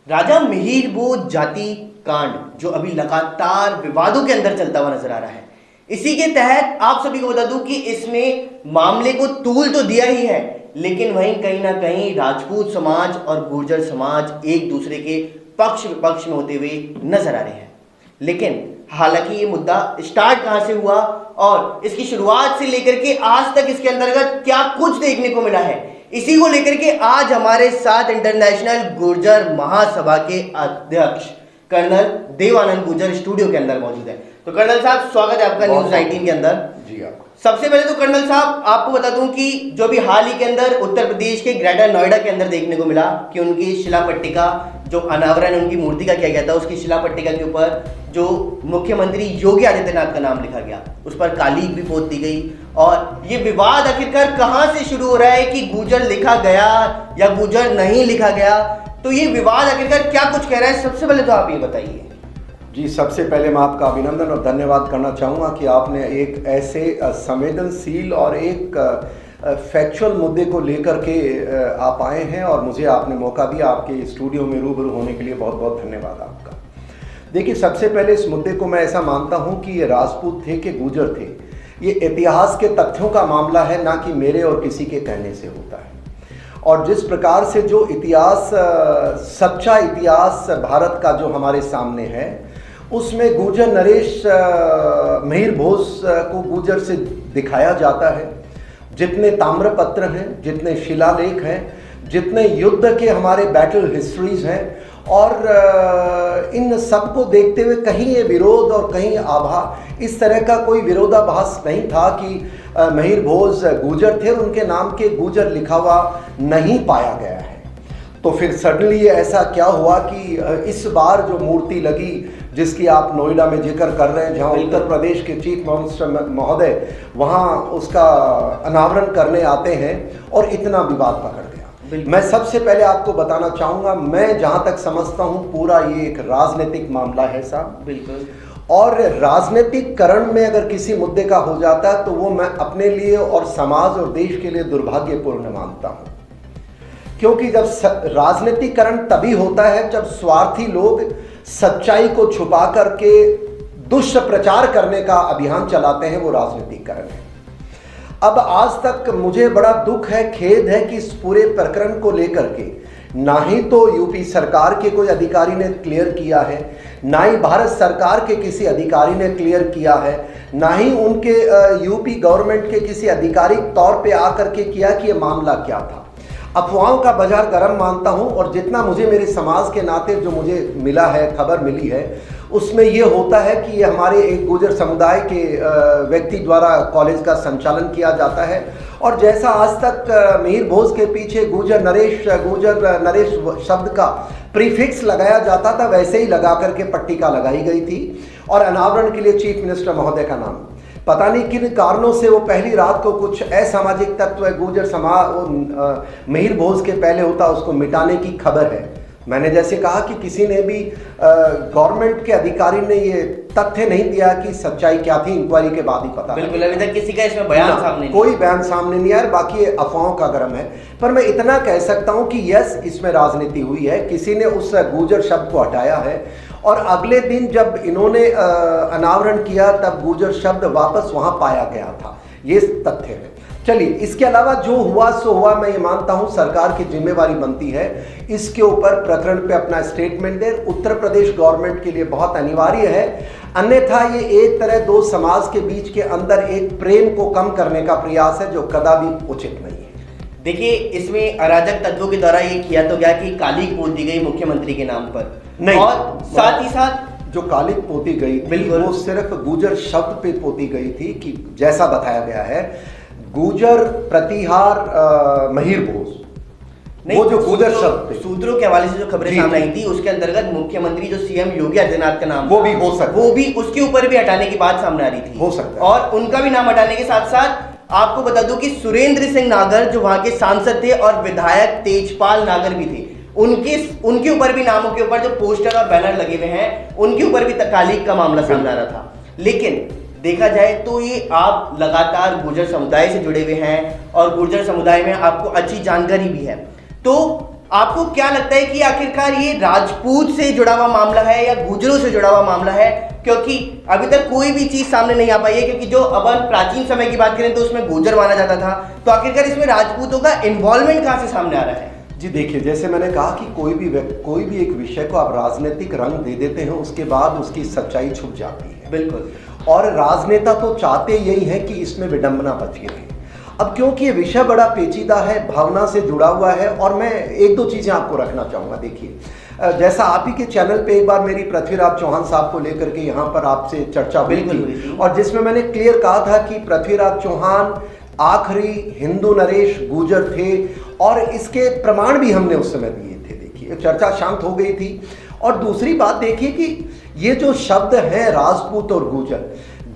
राजा मिहिर भोज जाति कांड जो अभी लगातार विवादों के अंदर चलता हुआ नजर आ रहा है, इसी के तहत आप सभी को बता दूं कि इसमें मामले को तूल तो दिया ही है, लेकिन वहीं कहीं ना कहीं राजपूत समाज और गुर्जर समाज एक दूसरे के पक्ष विपक्ष में होते हुए नजर आ रहे हैं। लेकिन हालांकि ये मुद्दा स्टार्ट कहां से हुआ और इसकी शुरुआत से लेकर के आज तक इसके अंतर्गत क्या कुछ देखने को मिला है, इसी को लेकर के आज हमारे साथ इंटरनेशनल गुर्जर महासभा के अध्यक्ष कर्नल देवानंद गुर्जर स्टूडियो के अंदर मौजूद है। तो कर्नल साहब, स्वागत है आपका न्यूज़ 19 के अंदर। जी आपको सबसे पहले तो कर्नल साहब आपको बता दूं कि जो भी हाल ही के अंदर उत्तर प्रदेश के ग्रेटर नोएडा के अंदर देखने को मिला कि उनकी शिला पट्टिका जो अनावरण उनकी मूर्ति का किया गया था, उसकी शिला पट्टिका के ऊपर जो मुख्यमंत्री योगी आदित्यनाथ का नाम लिखा गया, उस पर कालीक भी पोत दी गई। और ये विवाद आखिरकार कहां से शुरू हो रहा है कि गुर्जर लिखा गया या गुर्जर नहीं लिखा गया, तो ये विवाद आखिरकार क्या कुछ कह रहा है, सबसे पहले तो आप ये बताइए। जी, सबसे पहले मैं आपका अभिनंदन और धन्यवाद करना चाहूँगा कि आपने एक ऐसे संवेदनशील और एक फैक्चुअल मुद्दे को लेकर के आप आए हैं और मुझे आपने मौका दिया। आपके स्टूडियो में रूबरू होने के लिए बहुत बहुत धन्यवाद आपका। देखिए, सबसे पहले इस मुद्दे को मैं ऐसा मानता हूँ कि ये राजपूत थे कि गुर्जर थे, ये इतिहास के तथ्यों का मामला है, ना कि मेरे और किसी के कहने से होता है। और जिस प्रकार से जो इतिहास, सच्चा इतिहास भारत का जो हमारे सामने है, उसमें गुर्जर नरेश मिहिर भोज को गुर्जर से दिखाया जाता है। जितने ताम्रपत्र हैं, जितने शिलालेख हैं, जितने युद्ध के हमारे बैटल हिस्ट्रीज हैं, और इन सब को देखते हुए कहीं ये विरोध और कहीं आभा, इस तरह का कोई विरोधाभास नहीं था कि मिहिर भोज गुर्जर थे और उनके नाम के गुर्जर लिखा हुआ नहीं पाया गया है। तो फिर सडनली ऐसा क्या हुआ कि इस बार जो मूर्ति लगी, जिसकी आप नोएडा में जिक्र कर रहे हैं, जहां उत्तर प्रदेश के चीफ मिनिस्टर महोदय वहां उसका अनावरण करने आते हैं और इतना विवाद पकड़ गया। मैं सबसे पहले आपको बताना चाहूँगा, मैं जहाँ तक समझता हूँ पूरा ये एक राजनीतिक मामला है साहब। बिल्कुल। और राजनीतिकरण में अगर किसी मुद्दे का हो जाता है तो वो मैं अपने लिए और समाज और देश के लिए दुर्भाग्यपूर्ण मानता हूँ, क्योंकि जब राजनीतिकरण तभी होता है जब स्वार्थी लोग सच्चाई को छुपा करके दुष्प्रचार करने का अभियान चलाते हैं, वो राजनीतिकरण है। अब आज तक मुझे बड़ा दुख है, खेद है कि इस पूरे प्रकरण को लेकर के ना ही तो यूपी सरकार के कोई अधिकारी ने क्लियर किया है, ना ही भारत सरकार के किसी अधिकारी ने क्लियर किया है, ना ही उनके यूपी गवर्नमेंट के किसी आधिकारिक तौर पे आकर के किया कि ये मामला क्या था। अफवाहों का बाजार गर्म मानता हूं, और जितना मुझे मेरे समाज के नाते जो मुझे मिला है, खबर मिली है, उसमें ये होता है कि हमारे एक गुर्जर समुदाय के व्यक्ति द्वारा कॉलेज का संचालन किया जाता है, और जैसा आज तक मिहिर भोज के पीछे गुर्जर नरेश शब्द का प्रीफिक्स लगाया जाता था, वैसे ही लगा करके पट्टिका लगाई गई थी और अनावरण के लिए चीफ मिनिस्टर महोदय का नाम। पता नहीं किन कारणों से वो पहली रात को कुछ असामाजिक तत्व गुर्जर समाज मिहिर भोज के पहले होता, उसको मिटाने की खबर है। मैंने जैसे कहा कि किसी ने भी गवर्नमेंट के अधिकारी ने ये तथ्य नहीं दिया कि सच्चाई क्या थी, इंक्वायरी के बाद ही पता। बिल्कुल, अभी तक किसी का इसमें बयान सामने नहीं, कोई बयान सामने नहीं आया, बाकी ये अफवाहों का गर्म है। पर मैं इतना कह सकता हूँ कि यस, इसमें राजनीति हुई है, किसी ने उस गुर्जर शब्द को हटाया है, और अगले दिन जब इन्होंने अनावरण किया तब गुर्जर शब्द वापस वहां पाया गया था, ये तथ्य है। चलिए, इसके अलावा जो हुआ सो हुआ, मैं ये मानता हूं सरकार की जिम्मेवारी बनती है इसके ऊपर प्रकरण पे अपना स्टेटमेंट दे। उत्तर प्रदेश गवर्नमेंट के लिए बहुत अनिवार्य है, अन्यथा ये एक तरह दो समाज के बीच के अंदर एक प्रेम को कम करने का प्रयास है, जो कदापि उचित नहीं है। देखिए, इसमें अराजक तत्वों के द्वारा ये किया तो गया कि कालीक पोत दी गई मुख्यमंत्री के नाम पर, नहीं, और साथ ही साथ जो कालीक पोती गई थी वो सिर्फ गुर्जर शब्द पे पोती गई थी, कि जैसा बताया गया है गुर्जर प्रतिहार मिहिर भोज, वो जो गुर्जर शब्द थे, सूत्रों के हवाले से जो खबरें सामने आई थी, उसके अंतर्गत मुख्यमंत्री जो सीएम योगी आदित्यनाथ का नाम वो भी हो सकता, वो भी उसके ऊपर भी हटाने की बात सामने आ रही थी, हो सकता है। और उनका भी नाम हटाने के साथ साथ आपको बता दूं कि सुरेंद्र सिंह नागर जो वहां के सांसद थे और विधायक तेजपाल नागर भी थे, उनके ऊपर भी नामों के ऊपर जो पोस्टर और बैनर लगे हुए हैं, उनके ऊपर भी कालीक का मामला सामने आ रहा था। लेकिन देखा जाए तो ये आप लगातार गुर्जर समुदाय से जुड़े हुए हैं और गुर्जर समुदाय में आपको अच्छी जानकारी भी है, तो आपको क्या लगता है कि आखिरकार ये राजपूत से जुड़ा हुआ मामला है या गुजरों से जुड़ा हुआ मामला है? क्योंकि अभी तक कोई भी चीज सामने नहीं आ पाई है, क्योंकि जो अपन प्राचीन समय की बात करें तो उसमें गुजर माना जाता था, तो आखिरकार इसमें राजपूतों का इन्वॉल्वमेंट कहां से सामने आ रहा है? जी देखिए, जैसे मैंने कहा कि कोई भी एक विषय को आप राजनीतिक रंग दे देते हैं, उसके बाद उसकी सच्चाई छुप जाती है। बिल्कुल। और राजनेता तो चाहते यही है कि इसमें विडंबना बची रहे। अब क्योंकि ये विषय बड़ा पेचीदा है, भावना से जुड़ा हुआ है, और मैं एक दो चीज़ें आपको रखना चाहूँगा। देखिए, जैसा आप ही के चैनल पे एक बार मेरी पृथ्वीराज चौहान साहब को लेकर के यहाँ पर आपसे चर्चा हुई थी, और जिसमें मैंने क्लियर कहा था कि पृथ्वीराज चौहान आखिरी हिंदू नरेश गुर्जर थे, और इसके प्रमाण भी हमने उस समय दिए थे। देखिए, चर्चा शांत हो गई थी। और दूसरी बात देखिए कि ये जो शब्द हैं राजपूत और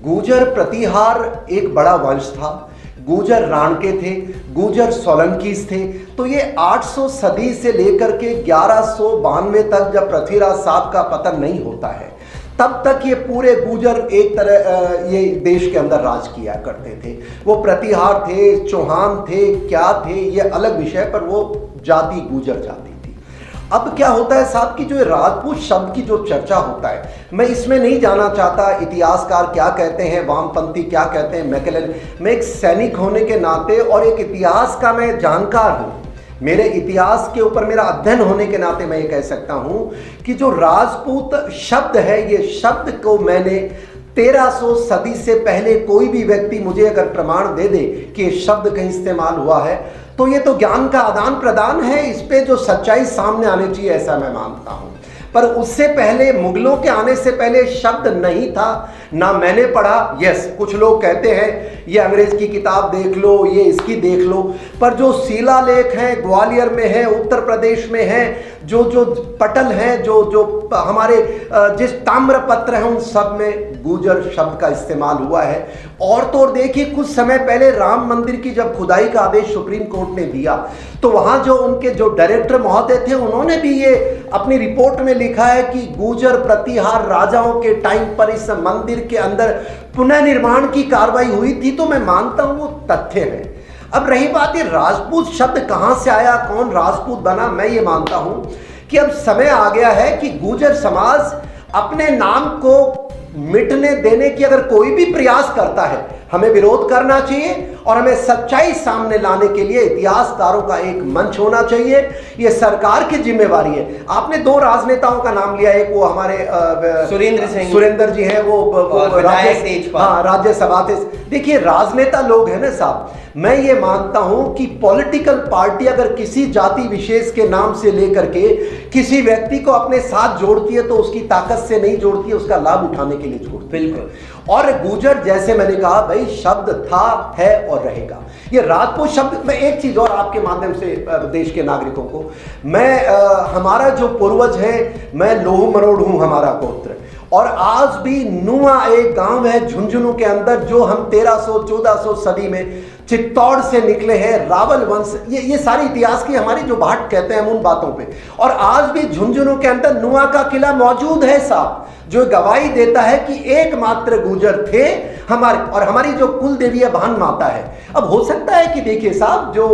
गुर्जर प्रतिहार एक बड़ा वंश था। गुर्जर राणके थे, गुर्जर सोलंकीस थे। तो ये 800 सदी से लेकर के 1192 तक जब पृथ्वीराज साहब का पतन नहीं होता है, तब तक ये पूरे गुर्जर एक तरह ये देश के अंदर राज किया करते थे। वो प्रतिहार थे, चौहान थे, क्या थे ये अलग विषय, पर वो जाति गुर्जर जाति थी। अब क्या होता है साहब कि जो राजपूत शब्द की जो चर्चा होता है, मैं इसमें नहीं जाना चाहता इतिहासकार क्या कहते हैं, वामपंथी क्या कहते हैं, मैकेलन। मैं एक सैनिक होने के नाते और एक इतिहास का मैं जानकार हूँ, मेरे इतिहास के ऊपर मेरा अध्ययन होने के नाते मैं ये कह सकता हूँ कि जो राजपूत शब्द है, ये शब्द को मैंने 1300 सदी से पहले कोई भी व्यक्ति मुझे अगर प्रमाण दे दे कि ये शब्द कहीं इस्तेमाल हुआ है, तो ये तो ज्ञान का आदान प्रदान है, इस पे जो सच्चाई सामने आनी चाहिए, ऐसा मैं मानता हूँ। पर उससे पहले, मुगलों के आने से पहले शब्द नहीं था, ना मैंने पढ़ा। यस, कुछ लोग कहते हैं ये अंग्रेज की किताब देख लो, ये इसकी देख लो, पर जो शिलालेख हैं ग्वालियर में है, उत्तर प्रदेश में है, जो पटल हैं, जो हमारे जिस ताम्रपत्र हैं, उन सब में गुर्जर शब्द का इस्तेमाल हुआ है। और तो और देखिए, कुछ समय पहले राम मंदिर की जब खुदाई का आदेश सुप्रीम कोर्ट ने दिया, तो वहां जो उनके जो डायरेक्टर महोदय थे, उन्होंने भी ये अपनी रिपोर्ट में लिखा है कि गुर्जर प्रतिहार राजाओं के टाइम पर इस मंदिर के अंदर पुनर्निर्माण की कार्रवाई हुई थी। तो मैं मानता हूं वो तथ्य है। अब रही बात ये राजपूत शब्द कहां से आया, कौन राजपूत बना, मैं ये मानता हूं कि अब समय आ गया है कि गुर्जर समाज अपने नाम को मिटने देने की अगर कोई भी प्रयास करता है, हमें विरोध करना चाहिए, और हमें सच्चाई सामने लाने के लिए इतिहासकारों का एक मंच होना चाहिए। ये सरकार की जिम्मेवारी है। आपने दो राजनेताओं का नाम लिया, एक वो हमारे सुरेंद्र जी हैं, वो राज्यसभा थे। देखिए, राजनेता लोग हैं ना साहब, मैं ये मानता हूं कि पॉलिटिकल पार्टी अगर किसी जाति विशेष के नाम से लेकर के किसी व्यक्ति को अपने साथ जोड़ती है, तो उसकी ताकत से नहीं जोड़ती है, उसका लाभ उठाने के लिए जोड़ती है। बिल्कुल। और गुर्जर, जैसे मैंने कहा भाई, शब्द था, है और रहेगा। ये राजपूत शब्द, मैं एक चीज और आपके माध्यम से देश के नागरिकों को, मैं हमारा जो पूर्वज है, मैं लोह मरोड़ हूं, हमारा गोत्र, और आज भी नुआ एक गांव है झुंझुनू के अंदर, जो हम 1300-1400 सदी में चित्तौड़ से निकले हैं, रावल वंश। ये सारी इतिहास की हमारी जो भाट कहते हैं हम उन बातों पे, और आज भी झुंझुनू के अंदर नुआ का किला मौजूद है साहब, जो गवाही देता है कि एकमात्र गुर्जर थे हमारे, और हमारी जो कुल देवी है भान माता है। अब हो सकता है कि देखिए साहब, जो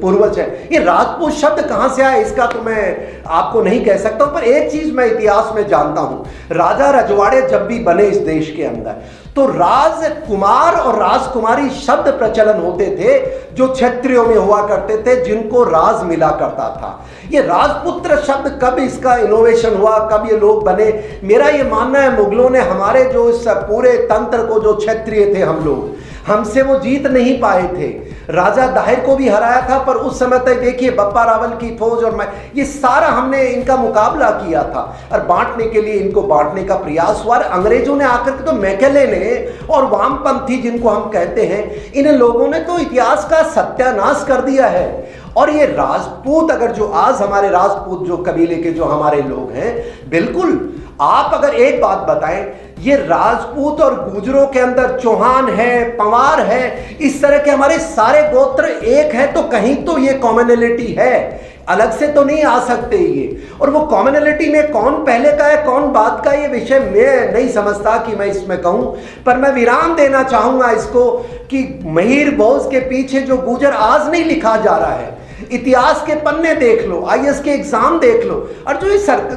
पूर्वज है, ये राजपूत शब्द कहां से आया इसका तो मैं आपको नहीं कह सकता हूं, पर एक चीज मैं इतिहास में जानता हूं, राजा रजवाड़े जब भी बने इस देश के अंदर, तो राजकुमार और राजकुमारी शब्द प्रचलन होते थे, जो क्षत्रियों में हुआ करते थे, जिनको राज मिला करता था। ये राजपुत्र शब्द कब इसका इनोवेशन हुआ, कब ये लोग बने, मेरा ये मानना है मुगलों ने हमारे जो इस पूरे तंत्र को, जो क्षत्रिय थे हम लोग, हमसे वो जीत नहीं पाए थे। राजा दाहिर को भी हराया था, पर उस समय तक देखिए बप्पा रावल की फौज और मैं, ये सारा हमने इनका मुकाबला किया था, और बांटने के लिए इनको बांटने का प्रयास हुआ। अंग्रेजों ने आकर के, तो मैकेले ने और वामपंथी जिनको हम कहते हैं, इन लोगों ने तो इतिहास का सत्यानाश कर दिया है। और ये राजपूत, अगर जो आज हमारे राजपूत जो कबीले के जो हमारे लोग हैं, बिल्कुल आप अगर एक बात बताएं, ये राजपूत और गुर्जरों के अंदर चौहान है, पंवार है, इस तरह के हमारे सारे गोत्र एक है, तो कहीं तो ये कॉमनैलिटी है, अलग से तो नहीं आ सकते ये। और वो कॉमनैलिटी में कौन पहले का है, कौन बाद का, ये विषय मैं नहीं समझता कि मैं इसमें कहूं, पर मैं विराम देना चाहूंगा इसको कि महिर बोस के पीछे जो गुर्जर आज नहीं लिखा जा रहा है, इतिहास के पन्ने देख लो, आईएएस के एग्जाम देख लो, और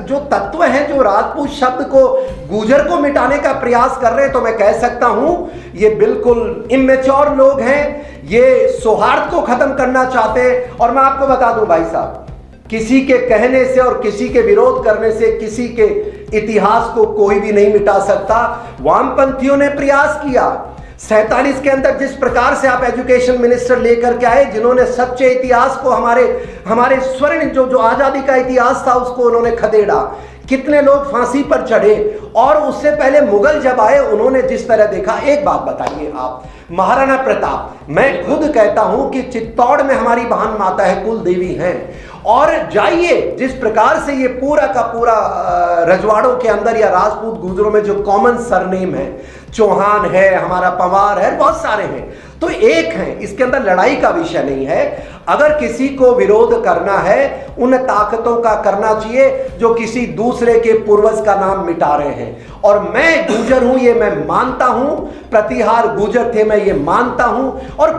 जो तत्व हैं जो राजपूत शब्द को, गुर्जर को मिटाने का प्रयास कर रहे हैं, तो मैं कह सकता हूं ये बिल्कुल इमेच्योर लोग हैं, ये सौहार्द को खत्म करना चाहते हैं। और मैं आपको बता दूं भाई साहब, किसी के कहने से और किसी के विरोध करने से किसी के इतिहास को कोई भी नहीं मिटा सकता। वामपंथियों ने प्रयास किया 47 के अंदर, जिस प्रकार से आप एजुकेशन मिनिस्टर लेकर के आए, जिन्होंने सच्चे इतिहास को, हमारे स्वर्ण जो आजादी का इतिहास था उसको उन्होंने खदेड़ा, कितने लोग फांसी पर चढ़े। और उससे पहले मुगल जब आए उन्होंने जिस तरह देखा, एक बात बताइए आप, महाराणा प्रताप, मैं खुद कहता हूं कि चित्तौड़ में हमारी महान माता है, कुल देवी हैं, और जाइए जिस प्रकार से ये पूरा का पूरा रजवाड़ों के अंदर या राजपूत गुर्जरों में जो कॉमन सरनेम है, चौहान है, हमारा पवार है, बहुत सारे हैं, तो एक हैं, इसके अंदर लड़ाई का विषय नहीं है। अगर किसी को विरोध करना है, उन ताकतों का करना चाहिए जो किसी दूसरे के पूर्वज का नाम मिटा रहे हैं। और मैं गुर्जर हूं, ये मैं मानता हूं, प्रतिहार गुर्जर थे, मैं ये मानता हूं। और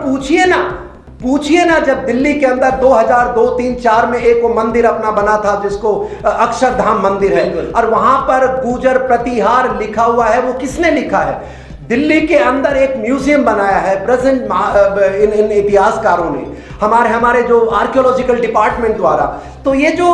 पूछिए ना, जब दिल्ली के अंदर 2002, 3, 4 में एक वो मंदिर अपना बना था जिसको अक्षरधाम मंदिर है, और वहां पर गुर्जर प्रतिहार लिखा हुआ है, वो किसने लिखा है? दिल्ली के अंदर एक म्यूजियम बनाया है प्रेजेंट इन इतिहासकारों ने, हमारे जो आर्कियोलॉजिकल डिपार्टमेंट द्वारा। तो ये जो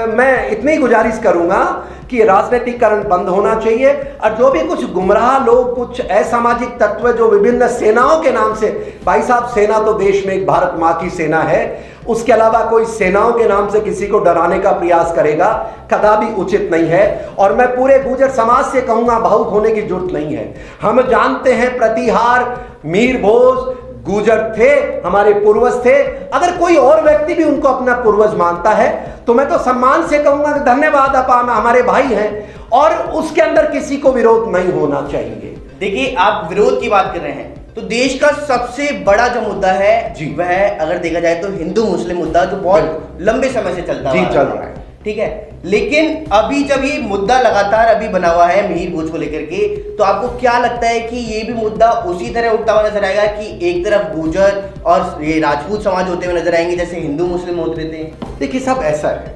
मैं इतनी गुजारिश करूंगा कि राजनीतिकरण बंद होना चाहिए, और जो भी कुछ गुमराह लोग, कुछ असामाजिक तत्व जो विभिन्न सेनाओं के नाम से, भाई साहब सेना तो देश में एक भारत माँ की सेना है, उसके अलावा कोई सेनाओं के नाम से किसी को डराने का प्रयास करेगा, कदापि उचित नहीं है। और मैं पूरे गुर्जर समाज से कहूंगा, भावुक होने की जरूरत नहीं है। हम जानते हैं प्रतिहार, मीर भोज गुर्जर थे, हमारे पूर्वज थे। अगर कोई और व्यक्ति भी उनको अपना पूर्वज मानता है तो मैं तो सम्मान से कहूंगा कि धन्यवाद, आप हमारे भाई हैं, और उसके अंदर किसी को विरोध नहीं होना चाहिए। देखिए, आप विरोध की बात कर रहे हैं, तो देश का सबसे बड़ा जो मुद्दा है वह अगर देखा जाए तो हिंदू मुस्लिम मुद्दा, जो बहुत लंबे समय से चल रहा है, ठीक है। लेकिन अभी जब ये मुद्दा लगातार अभी बना हुआ है मिहिर भोज को लेकर के, तो आपको क्या लगता है कि ये भी मुद्दा उसी तरह उठता हुआ नजर आएगा कि एक तरफ गुर्जर और ये राजपूत समाज होते हुए नजर आएंगे जैसे हिंदू मुस्लिम होते थे? देखिए साहब, ऐसा है,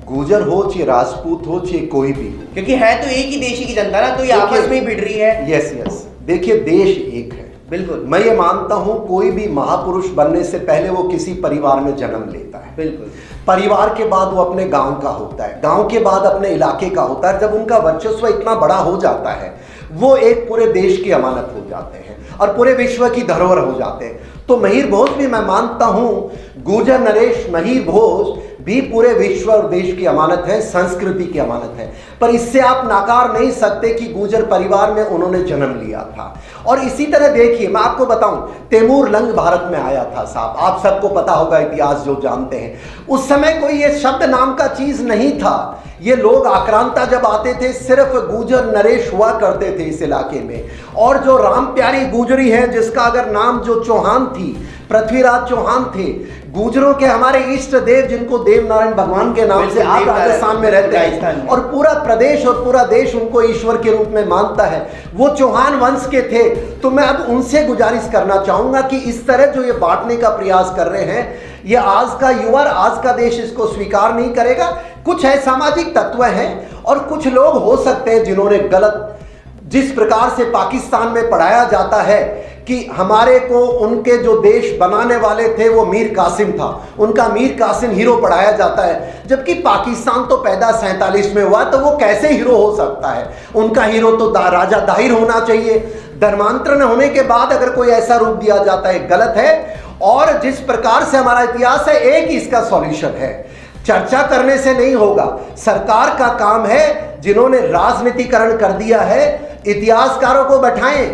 गुर्जर हो चाहे राजपूत हो चाहे कोई भी हो, क्योंकि है तो एक ही देश की जनता ना, तो ये आपस में ही भिड़ रही है। यस, देखिए देश एक है, बिल्कुल। मैं ये मानता हूं कोई भी महापुरुष बनने से पहले वो किसी परिवार में जन्म लेता है, बिल्कुल। परिवार के बाद वो अपने गांव का होता है, गांव के बाद अपने इलाके का होता है। जब उनका वर्चस्व इतना बड़ा हो जाता है, वो एक पूरे देश की अमानत हो जाते हैं और पूरे विश्व की धरोहर हो जाते हैं। तो मिहिर भोज भी, मैं मानता हूं गुर्जर नरेश मिहिर भोज भी पूरे विश्व और देश की अमानत है, संस्कृति की अमानत है। पर इससे आप नाकार नहीं सकते कि गुर्जर परिवार में उन्होंने जन्म लिया था। और इसी तरह देखिए, मैं आपको बताऊं, तैमूर लंग भारत में आया था साहब, आप सबको पता होगा, इतिहास जो जानते हैं। उस समय कोई ये शब्द नाम का चीज नहीं था। ये लोग आक्रांता जब आते थे, सिर्फ गुर्जर नरेश हुआ करते थे इस इलाके में। और जो राम प्यारी गुजरी है, जिसका अगर नाम जो चौहान थी, पृथ्वीराज चौहान थे, गुर्जरों के हमारे इष्ट देव, जिनको देव नारायण भगवान के नाम से आप राजस्थान में रहते हैं और पूरा प्रदेश और पूरा देश उनको ईश्वर के रूप में मानता है, वो चौहान वंश के थे। तो मैं अब उनसे गुजारिश करना चाहूंगा कि इस तरह जो ये बांटने का प्रयास कर रहे हैं, ये आज का युवा, आज का देश इसको स्वीकार नहीं करेगा। कुछ असामाजिक तत्व हैं और कुछ लोग हो सकते हैं जिन्होंने गलत, जिस प्रकार से पाकिस्तान में पढ़ाया जाता है कि हमारे को उनके जो देश बनाने वाले थे वो मीर कासिम था, उनका मीर कासिम हीरो पढ़ाया जाता है, जबकि पाकिस्तान तो पैदा 47 में हुआ, तो वो कैसे हीरो हो सकता है? उनका हीरो तो राजा दाहिर होना चाहिए। धर्मांतरण होने के बाद अगर कोई ऐसा रूप दिया जाता है, गलत है। और जिस प्रकार से हमारा इतिहास है, एक ही इसका सॉल्यूशन है, चर्चा करने से नहीं होगा। सरकार का काम है, जिन्होंने राजनीतिकरण कर दिया है, इतिहासकारों को बैठाएं,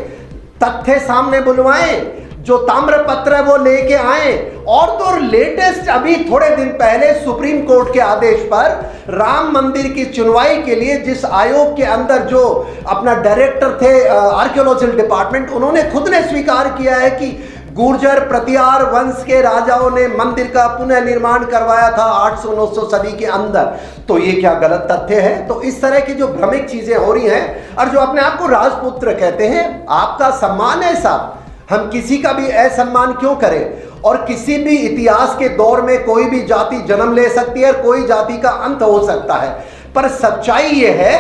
तथ्य सामने बुलवाएं, जो ताम्रपत्र है वो लेके आए। और तो लेटेस्ट, अभी थोड़े दिन पहले सुप्रीम कोर्ट के आदेश पर राम मंदिर की चुनवाई के लिए जिस आयोग के अंदर जो अपना डायरेक्टर थे आर्कियोलॉजिकल डिपार्टमेंट, उन्होंने खुद ने स्वीकार किया है कि गुर्जर प्रतिहार वंश के राजाओं ने मंदिर का पुनः निर्माण करवाया था 800-900 सदी के अंदर। तो ये क्या गलत तथ्य है? तो इस तरह की जो भ्रमिक चीजें हो रही हैं, और जो अपने आप को राजपुत्र कहते हैं, आपका सम्मान है साहब, हम किसी का भी असम्मान क्यों करें? और किसी भी इतिहास के दौर में कोई भी जाति जन्म ले सकती है, कोई जाति का अंत हो सकता है, पर सच्चाई यह है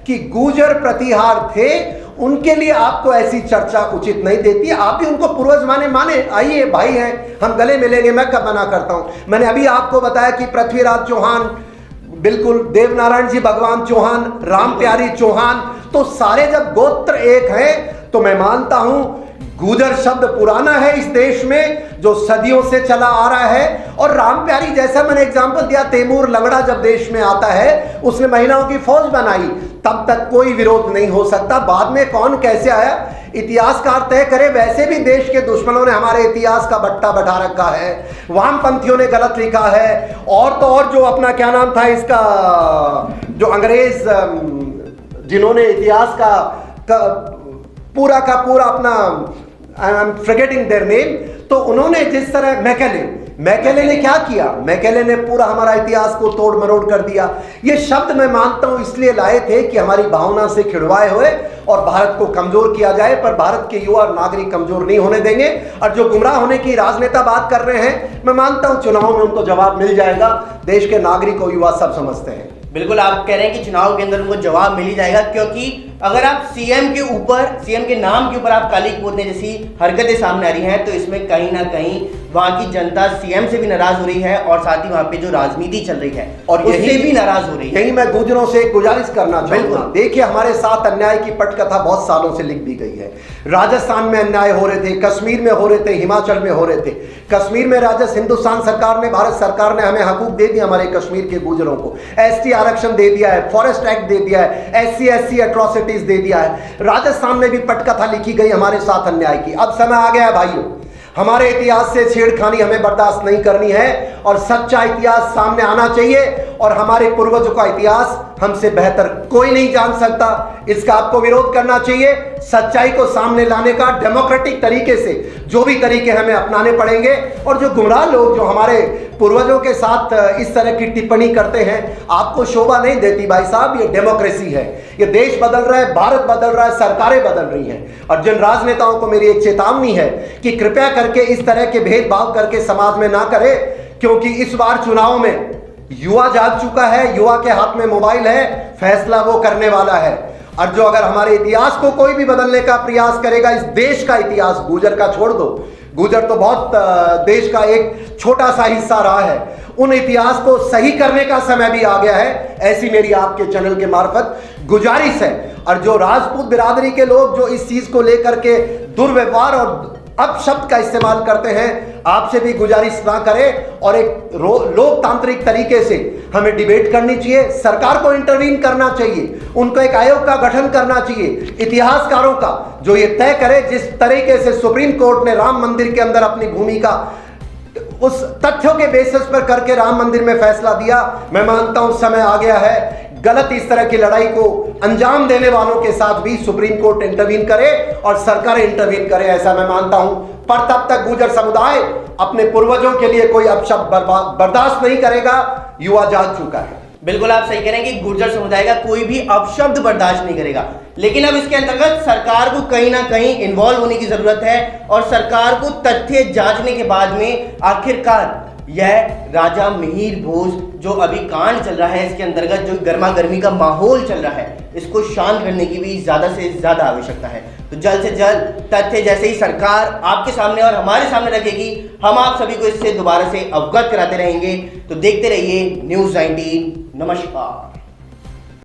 कि गुर्जर प्रतिहार थे, उनके लिए आपको ऐसी चर्चा उचित नहीं देती। आप भी उनको पूर्वज माने, आइए भाई हैं, हम गले मिलेंगे, मैं कब मना करता हूं। मैंने अभी आपको बताया कि पृथ्वीराज चौहान, बिल्कुल देवनारायण जी भगवान चौहान, राम प्यारी चौहान, तो सारे जब गोत्र एक हैं तो मैं मानता हूं गुर्जर शब्द पुराना है इस देश में, जो सदियों से चला आ रहा है। और राम प्यारी, जैसा मैंने एग्जांपल दिया, तैमूर लंगड़ा जब देश में आता है, उसने महिलाओं की फौज बनाई, तब तक कोई विरोध नहीं हो सकता। बाद में कौन कैसे आया इतिहासकार तय करे। वैसे भी देश के दुश्मनों ने हमारे इतिहास का बट्टा बैठा रखा है, वामपंथियों ने गलत लिखा है, और तो और जो अपना क्या नाम था इसका, जो अंग्रेज जिन्होंने इतिहास का पूरा का पूरा अपना, I am forgetting their name, तो उन्होंने जिस तरह मैकेले ने क्या किया, मैकेले ने पूरा हमारा इतिहास को तोड़ मरोड़ कर दिया। ये शब्द मैं मानता हूं इसलिए लाए थे कि हमारी भावना से खिड़वाए हुए और भारत को कमजोर किया जाए, पर भारत के युवा और नागरिक कमजोर नहीं होने देंगे। और जो गुमराह होने की राजनेता बात कर रहे हैं, मैं मानता हूं चुनाव में उनको जवाब मिल जाएगा। देश के नागरिक और युवा सब समझते हैं। बिल्कुल, आप कह रहे हैं कि चुनाव के अंदर उनको जवाब मिल ही जाएगा, क्योंकि अगर आप सीएम के नाम के ऊपर आप काली पोतने जैसी हरकतें सामने आ रही हैं, तो इसमें कहीं ना कहीं वहां की जनता सीएम से भी नाराज हो रही है और साथ ही वहां पे जो राजनीति चल रही है और उससे भी नाराज हो रही है। यही मैं गुर्जरों से एक गुजारिश करना चाहूंगा। देखिए, हमारे साथ अन्याय की पटकथा बहुत सालों से लिख दी गई है। राजस्थान में अन्याय हो रहे थे, कश्मीर में हो रहे थे, हिमाचल में हो रहे थे। कश्मीर में हिंदुस्तान सरकार ने, भारत सरकार ने हमें हकूक दे दिया, हमारे कश्मीर के गुर्जरों को एसटी आरक्षण दे दिया है, फॉरेस्ट एक्ट दे दिया है, SC एट्रोसिटीज दे दिया है। राजस्थान में भी पटकथा लिखी गई हमारे साथ अन्याय की। अब समय आ गया है भाइयों, हमारे इतिहास से छेड़खानी हमें बर्दाश्त नहीं करनी है और सच्चा इतिहास सामने आना चाहिए। और हमारे पूर्वजों का इतिहास हमसे बेहतर कोई नहीं जान सकता, इसका आपको विरोध करना चाहिए। सच्चाई को सामने लाने का डेमोक्रेटिक तरीके से जो भी तरीके हमें अपनाने पड़ेंगे। और जो गुमराह लोग जो हमारे पूर्वजों के साथ इस तरह की टिप्पणी करते हैं, आपको शोभा नहीं देती भाई साहब। ये डेमोक्रेसी है, ये देश बदल रहा है, भारत बदल रहा है, सरकारें बदल रही हैं। और जिन राजनेताओं को मेरी एक चेतावनी है कि कृपया करके इस तरह के भेदभाव करके समाज में ना करें, क्योंकि इस बार चुनाव में युवा जाग चुका है, युवा के हाथ में मोबाइल है, फैसला वो करने वाला है। और जो अगर हमारे इतिहास को कोई भी बदलने का प्रयास करेगा, इस देश का इतिहास, गुर्जर का छोड़ दो, गुर्जर तो बहुत देश का एक छोटा सा हिस्सा रहा है, उन इतिहास को सही करने का समय भी आ गया है। ऐसी मेरी आपके चैनल के मार्फत गुजारिश है। और जो राजपूत बिरादरी के लोग जो इस चीज को लेकर के दुर्व्यवहार और अपशब्द का इस्तेमाल करते हैं, आपसे भी गुजारिश ना करें और एक लोकतांत्रिक तरीके से हमें डिबेट करनी चाहिए। सरकार को इंटरवीन करना चाहिए, उनको एक आयोग का गठन करना चाहिए, इतिहासकारों का, जो ये तय करे जिस तरीके से सुप्रीम कोर्ट ने राम मंदिर के अंदर अपनी भूमिका उस तथ्यों के बेसिस पर करके राम मंदिर में फैसला दिया। मैं मानता हूं समय आ गया है, गलत इस तरह की लड़ाई को अंजाम देने वालों के साथ भी सुप्रीम कोर्ट इंटरवीन करे और सरकार इंटरवीन करे, ऐसा मैं मानता हूं। पर तब तक गुर्जर समुदाय अपने पूर्वजों के लिए कोई अपशब्द बर्दाश्त नहीं करेगा। युवा जाग चुका है। बिल्कुल, आप सही कह रहे हैं कि गुर्जर समुदाय का कोई भी अपशब्द बर्दाश्त नहीं करेगा। लेकिन अब इसके अंतर्गत सरकार को कहीं ना कहीं इन्वॉल्व होने की जरूरत है और सरकार को तथ्य जांचने के बाद में आखिरकार यह राजा मिहिर भोज जो अभी कांड चल रहा है, इसके अंतर्गत जो गर्मा गर्मी का माहौल चल रहा है, इसको शांत करने की भी ज्यादा से ज्यादा आवश्यकता है। तो जल्द से जल्द तथ्य जैसे ही सरकार आपके सामने और हमारे सामने रखेगी, हम आप सभी को इससे दोबारा से अवगत कराते रहेंगे। तो देखते रहिए News 19। नमस्कार।